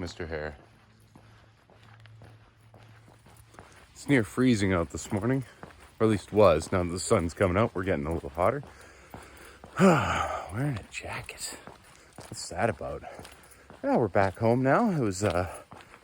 Mr. Hare. It's near freezing out this morning, or at least was. Now that the sun's coming out, we're getting a little hotter. Wearing a jacket. What's that about? Yeah, we're back home now. It was a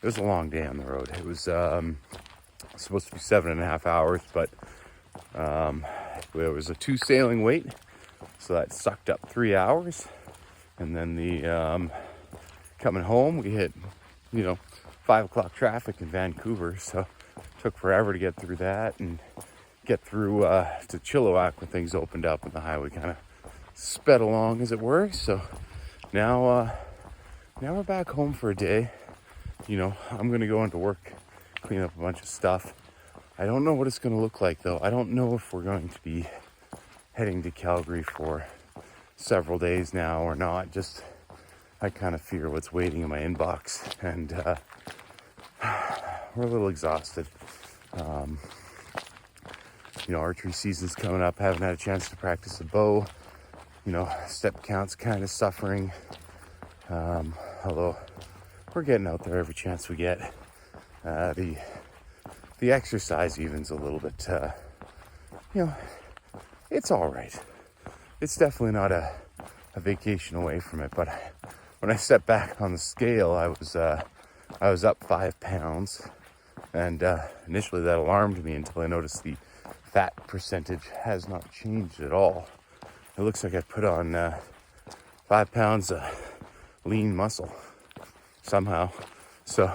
long day on the road. It was supposed to be 7.5 hours, but there was a 2 sailing wait, so that sucked up 3 hours. And then the coming home, we hit 5 o'clock traffic in Vancouver, so it took forever to get through that and get through to Chilliwack when things opened up and the highway kind of sped along, as it were. So now we're back home for a day. I'm gonna go into work, clean up a bunch of stuff. I don't know what it's gonna look like though. I don't know if we're going to be heading to Calgary for several days now or not. Just I kind of fear what's waiting in my inbox, and we're a little exhausted. Archery season's coming up. Haven't had a chance to practice the bow. Step count's kind of suffering. Although we're getting out there every chance we get. The exercise even's a little bit, it's all right. It's definitely not a vacation away from it. But when I stepped back on the scale, I was up 5 pounds, and initially that alarmed me until I noticed the fat percentage has not changed at all. It looks like I put on 5 pounds of lean muscle somehow. So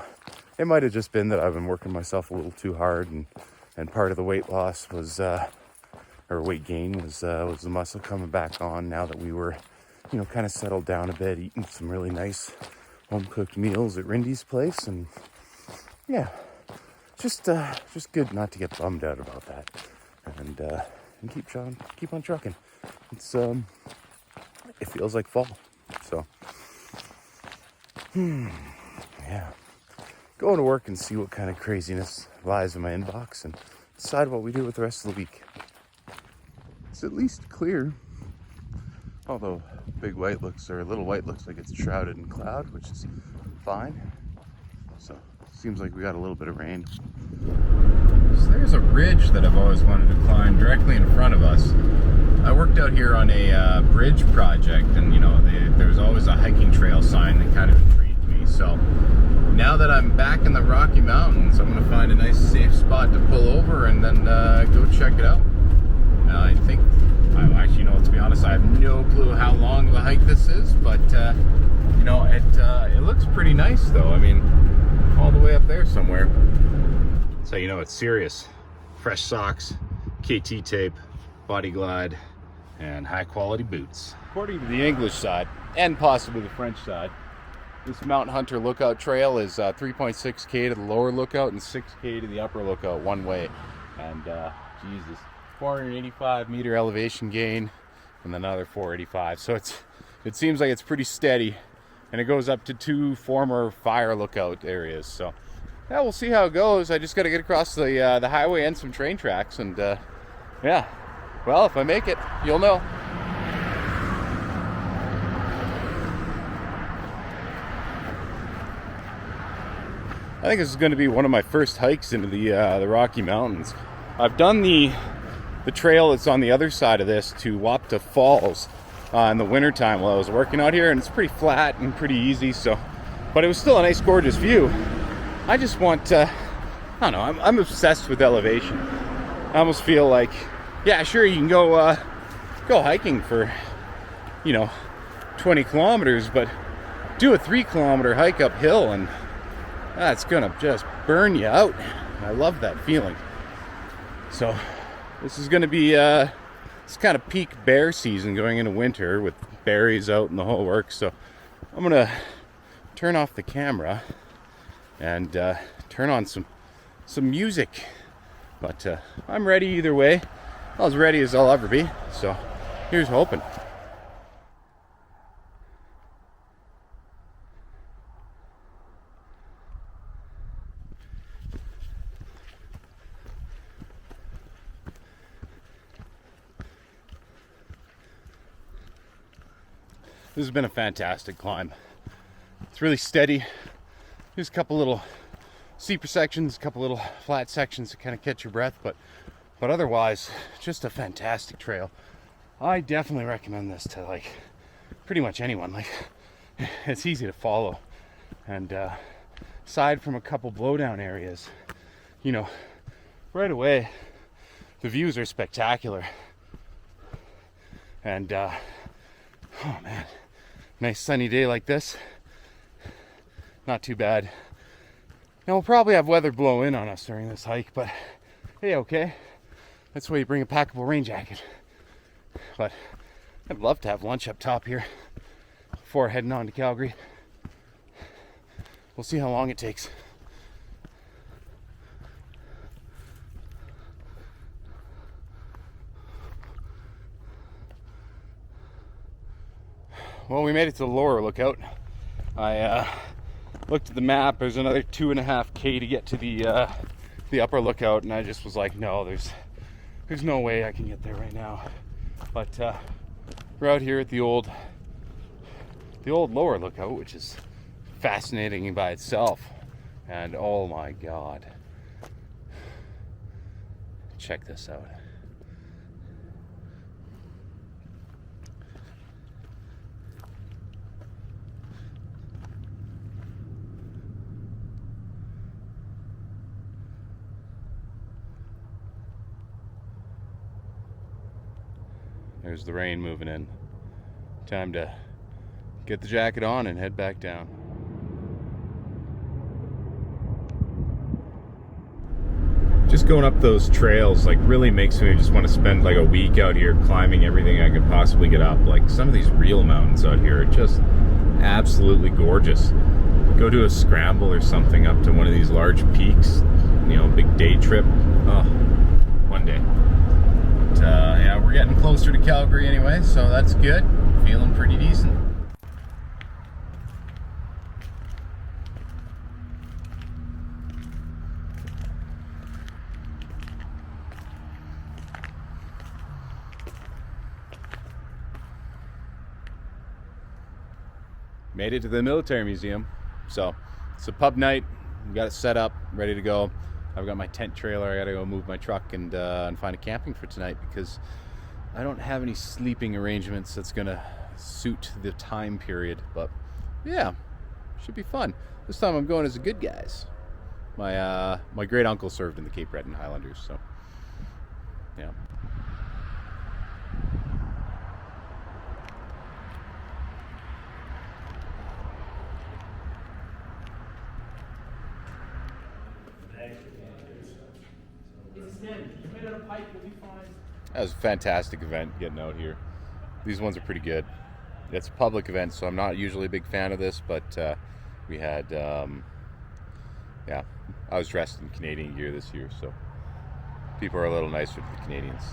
it might have just been that I've been working myself a little too hard, and part of the weight loss was, or weight gain was the muscle coming back on now that we were, kind of settled down a bit, eating some really nice home-cooked meals at Rindy's place. And yeah, just good not to get bummed out about that, and keep on trucking. It's it feels like fall, so yeah. Going to work and see what kind of craziness lies in my inbox and decide what we do with the rest of the week. It's at least clear, although little white looks like it's shrouded in cloud, which is fine. So seems like we got a little bit of rain. So there's a ridge that I've always wanted to climb directly in front of us. I worked out here on a bridge project, and there's always a hiking trail sign that kind of intrigued me. So now that I'm back in the Rocky Mountains, I'm going to find a nice safe spot to pull over and then go check it out. To be honest, I have no clue how long of a hike this is, but it looks pretty nice though. I mean, all the way up there somewhere. So it's serious. Fresh socks, KT tape, body glide, and high quality boots. According to the English side, and possibly the French side, this Mount Hunter Lookout Trail is 3.6K to the lower lookout and 6K to the upper lookout one way. And Jesus, 485 meter elevation gain and another 485. So it seems like it's pretty steady, and it goes up to 2 former fire lookout areas. So yeah, we'll see how it goes. I just got to get across the highway and some train tracks, and yeah. Well, if I make it, you'll know. I think this is going to be one of my first hikes into the Rocky Mountains. I've done the trail that's on the other side of this to Wapta Falls in the wintertime while I was working out here, and it's pretty flat and pretty easy. But it was still a nice, gorgeous view. I just want I don't know. I'm obsessed with elevation. I almost feel like, yeah, sure, you can go hiking for 20 kilometers, but do a 3-kilometer hike uphill, and that's gonna just burn you out. I love that feeling. So this is gonna be it's kind of peak bear season going into winter with berries out and the whole works. So I'm gonna turn off the camera and turn on some music. But I'm ready either way. As ready as I'll ever be. So here's hoping. This has been a fantastic climb. It's really steady. There's a couple little steeper sections, a couple little flat sections to kind of catch your breath, but otherwise, just a fantastic trail. I definitely recommend this to like pretty much anyone. Like, it's easy to follow, and aside from a couple blowdown areas, you know, right away the views are spectacular. And oh man, nice sunny day like this, not too bad. Now we'll probably have weather blow in on us during this hike, but hey, okay, that's why you bring a packable rain jacket. But I'd love to have lunch up top here before heading on to Calgary. We'll see how long it takes. Well, we made it to the lower lookout. I looked at the map. There's another 2.5K to get to the upper lookout, and I just was like, no, there's no way I can get there right now. But we're out here at the old lower lookout, which is fascinating by itself. And oh my God, check this out. There's the rain moving in. Time to get the jacket on and head back down. Just going up those trails like really makes me just want to spend like a week out here climbing everything I could possibly get up. Like some of these real mountains out here are just absolutely gorgeous. Go do a scramble or something up to one of these large peaks, you know, big day trip. Oh, one day. Yeah, we're getting closer to Calgary anyway, so that's good. Feeling pretty decent. Made it to the military museum. So it's a pub night. We got it set up, ready to go. I've got my tent trailer. I gotta go move my truck and find a camping for tonight because I don't have any sleeping arrangements that's gonna suit the time period. But yeah, should be fun. This time I'm going as the good guys. My great uncle served in the Cape Breton Highlanders, so yeah. That was a fantastic event getting out here. These ones are pretty good. It's a public event, so I'm not usually a big fan of this, but we had, yeah, I was dressed in Canadian gear this year, so people are a little nicer to the Canadians.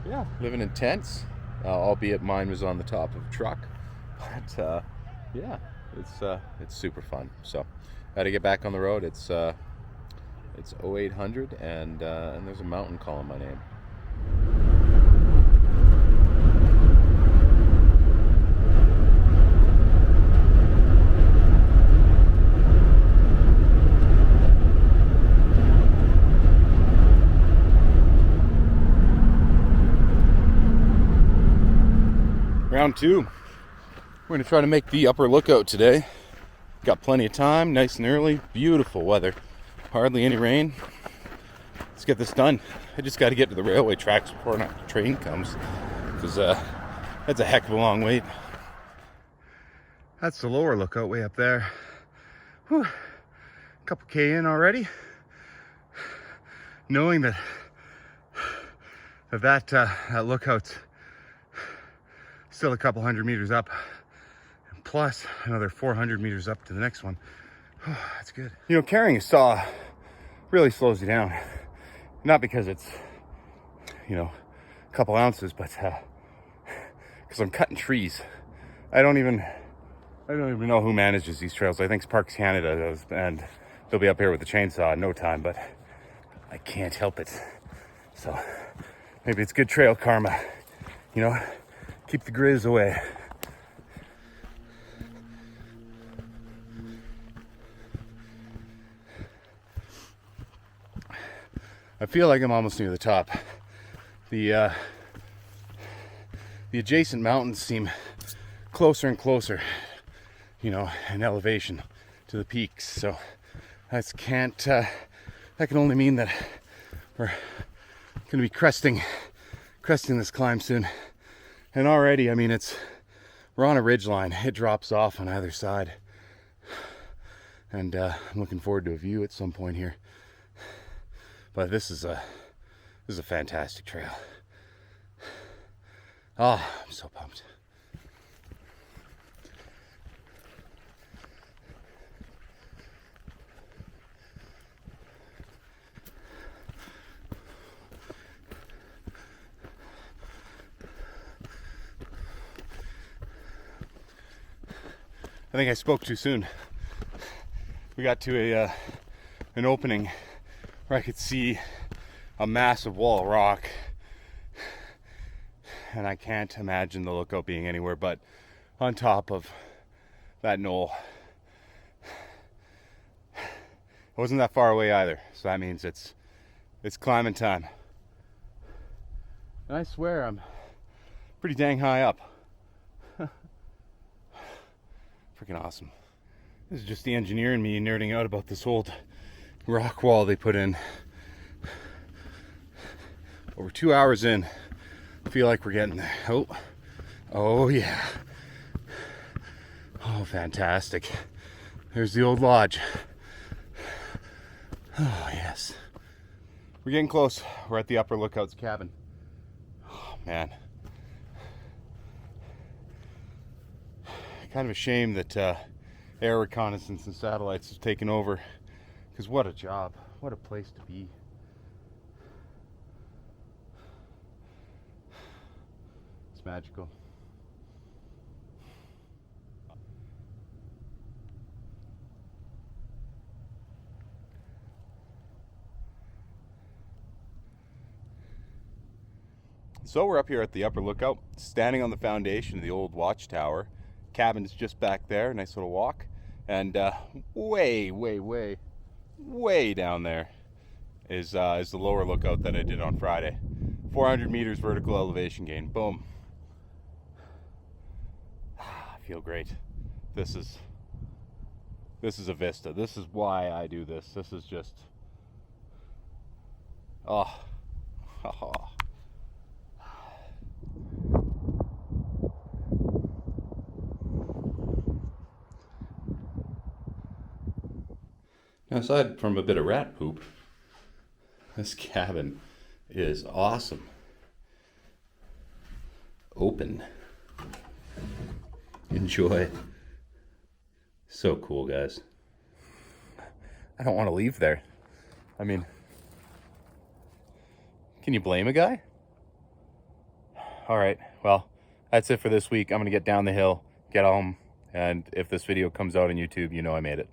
Yeah, living in tents, albeit mine was on the top of a truck, but yeah, it's super fun. So I had to get back on the road. It's 0800 and there's a mountain calling my name. Round two. We're going to try to make the upper lookout today. Got plenty of time, nice and early, beautiful weather. Hardly any rain. Let's get this done. I just got to get to the railway tracks before the train comes, because that's a heck of a long wait. That's the lower lookout way up there. Whew. A couple K in already. Knowing that lookout's still a couple hundred meters up, and plus another 400 meters up to the next one. Oh, that's good. You know, carrying a saw really slows you down. Not because it's, you know, a couple ounces, but because I'm cutting trees. I don't even know who manages these trails. I think Parks Canada does, and they'll be up here with the chainsaw in no time, but I can't help it. So maybe it's good trail karma, you know, keep the grizz away. I feel like I'm almost near the top. The adjacent mountains seem closer and closer, you know, in elevation to the peaks. So that can only mean that we're going to be cresting this climb soon. And already, I mean, we're on a ridge line. It drops off on either side. And I'm looking forward to a view at some point here. But this is a fantastic trail. Oh, I'm so pumped. I think I spoke too soon. We got to an opening where I could see a massive wall of rock, and I can't imagine the lookout being anywhere but on top of that knoll. It wasn't that far away either, so that means it's climbing time. And I swear I'm pretty dang high up. Freaking awesome. This is just the engineer and me nerding out about this old rock wall they put in. Over 2 hours in, I feel like we're getting there. Oh yeah. Oh, fantastic. There's the old lodge. Oh yes. We're getting close. We're at the Upper Lookout's cabin. Oh man. Kind of a shame that air reconnaissance and satellites have taken over, because what a job, what a place to be. It's magical. So we're up here at the Upper Lookout, standing on the foundation of the old watchtower. Cabin is just back there, nice little walk, and way down there is the lower lookout that I did on Friday. 400 meters vertical elevation gain. Boom. I feel great. This is a vista. This is why I do this. This is just oh. Now, aside from a bit of rat poop, this cabin is awesome. Open. Enjoy. So cool, guys. I don't want to leave there. I mean, can you blame a guy? All right, well, that's it for this week. I'm going to get down the hill, get home, and if this video comes out on YouTube, you know I made it.